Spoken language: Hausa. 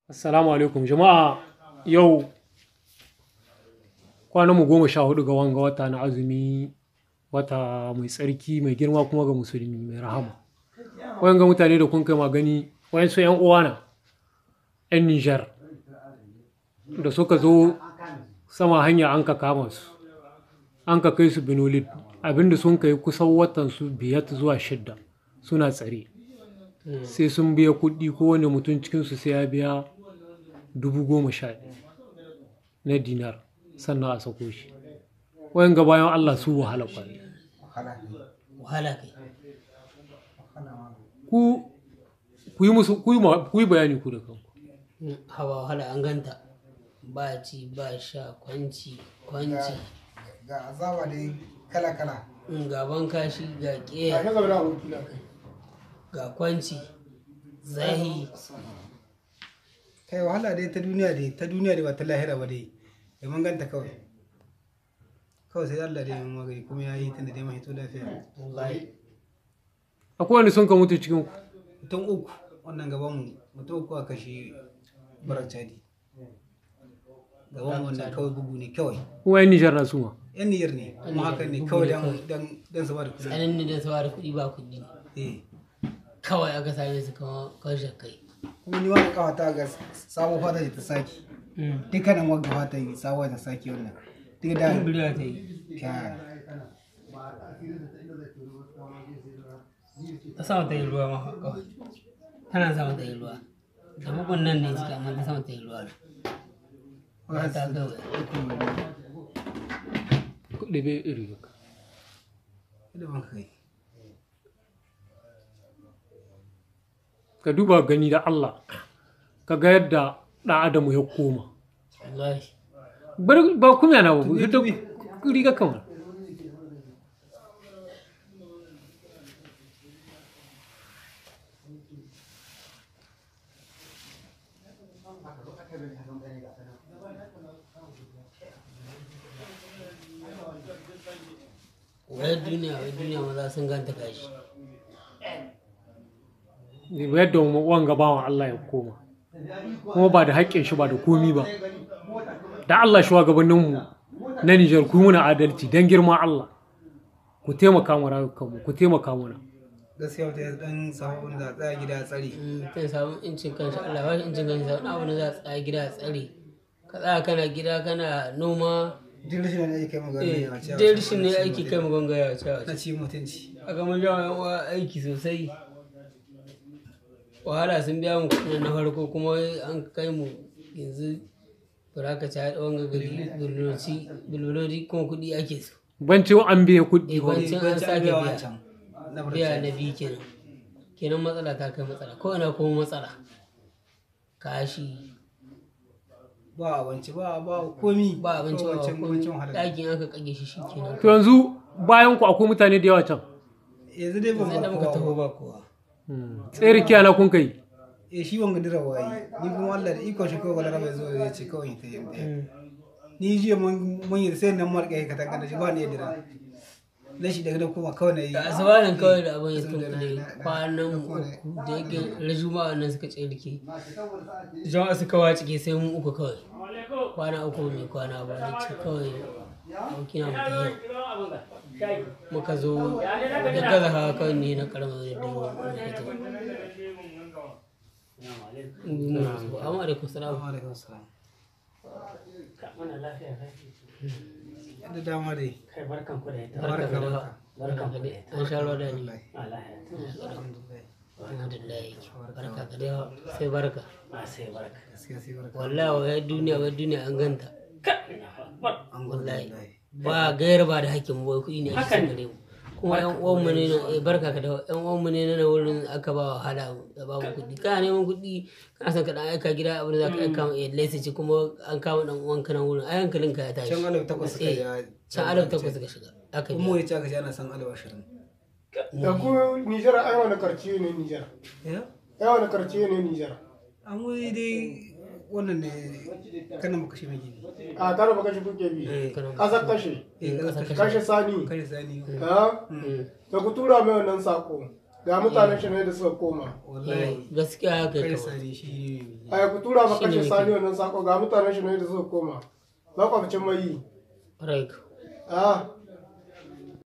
Assalamu alaikum jama'a, yau kwananmu 14 ga wanga wata na azumi, wata mai tsarki mai girma kuma ga musulmi mai rahama. Wayanga mutane da kun kai magani wayansu 'yan uwana 'yan Nijar da suka zo sama hanya an ka kama su, an ka kai su Benolid, abinda sun kai kusan watan su 5 zuwa 6 suna tsare. Sai sun biya kuɗi, kowane mutum cikinsu sai ya biya 11,000 na dinar sannan a sako shi. Wayan ga bayan Allah su wahala kwari. Wahala kai. Ku yi bayani ku da kanku. Hawa wahala an ganta. Ba ci ba sha kwanci. Ga azaba dai kala-kala. Ga bankashi ga ƙeya. Ga kwanci. Zahi. Kai wahala dai ta duniya dai ba ta lahira ba dai. Da mun ganta kawai. Kawai sai Allah dai mun magani kuma ya yi tunda dai mai to lafiya. Wallahi. Akwai wani sun ka mutu cikin ku? Mutum uku wannan gaban mu, mutum uku aka shi barar cadi. Gaban mu wannan kawai bugu ne kawai. Kuma 'yan Nijar na suma? 'Yan Nijar ne, kuma hakan ne kawai dan su ba da kuɗi. Tsanin da su ba da kuɗi ba kuɗi. Kawai aka same su kawai shakai. Kuma ni wani kawata ga sabon fata ta saki. Dukkanin wagga fata yi sabon ta saki wannan. Duk da Biriya ta yi. Ta sama ta yi ruwa ma kawai. Tana sama ta yi ruwa. Da bugun nan ne ciki amma ta sama ta yi ruwa. Ba ta kawai. Kuɗi bai iri ba. da ban kai. Ka duba gani da Allah, ka ga yadda ɗan Adamu ya koma. Wallahi. Ba kuma yana ba, ita riga kamar. Wai duniya maza sun ganta gashi. Yadda wanga bawan Allah ya koma, kuma ba da haƙƙin shi ba da komi ba. Da Allah shugabanninmu na Nijar ku muna adalci don girma Allah, ku taimaka mu rayukanmu, ku taimaka mana. Gaskiya wata ya dan samu wani za a tsaya gida a tsare. Mutum samun incin kanshi, Allah ba shi incin kanshi, samun abu da za a tsaya gida a tsare. Ka tsaya kana gida kana noma. Dirshin ne aiki kai magana a cewa. Dirshin ne aiki kai magana a cewa. Na ci mutunci. A gama jawo aiki sosai. Wahala sun biya mu kuɗin na farko kuma an kai mu yanzu buraka ta haɗa wanga gari bulbulodi kuma kuɗi ake so. Bancin an biya kuɗi ba. Bancin an sake biya na biyu kenan. Kenan matsala ta kai matsala, ko ina kuma matsala. Kashi. Ba abinci ba komi. Ba abinci ba komi. Ɗakin aka kage shi kenan. To yanzu bayan ku akwai mutane da yawa can. Yanzu dai ba muka taho ba kowa. Tsere kiyana kun kai? Shi wanga dira wayi, ni kuma Allah da ikon shi kawai wala rabai zo ya ce kawai ta yi. Ni jiya mun yi sai nan marƙa ka taka da shi ba ni ya dira. Na shi daga kuma kawai na yi. Da asibanin kawai da abin ya tunkule kwanan uku da yake rajuma nan suka tsirke. Jama'a suka wacike sai mun uku kawai. Kwana uku mai kwana ba na ce kawai kina mutu yau. Muka zo da gaza hawa kawai ne na karamar da dubu fito. Amma alaikum salam. Yadda dama dai. Barkan ku da ita. Barkan ku da ita. An sha ruwa da ni. Alhamdulillah. Barka ka da sai barka. Sai barka. Wallahi wai duniya an ganta. Wallahi. Ba gayar ba da hakkin mu kuɗi ne ake gare mu. Kuma yan uwanmu ne na barka ka da yan uwanmu ne na wurin aka ba wahala da babu kuɗi. Kana neman kuɗi kana son ka dan aika gida abin da za ka aika ma iyalai su ci kuma an kama dan uwanka nan wurin ai hankalin ka ya tashi. Can 1800 suka ya. Can 1800 suka shiga. Aka kuma wani caka ji ana san 20. Da ku Nijar ai wani karciye ne Nijar. Ai wani karciye ne Nijar. An wai dai wannan ne kanan mu kashe mai gini. A tare ba kashe kuke bi. Kasar kashe. Kashe sani. Kashe sani. Da ku tura mai wannan sako. ga mutanen shi ne da suka koma gaskiya haka kai kawai sani shi ne ai ku tura ba kashe sani wannan sako ga mutanen shi ne da suka koma makwabcin mai right ah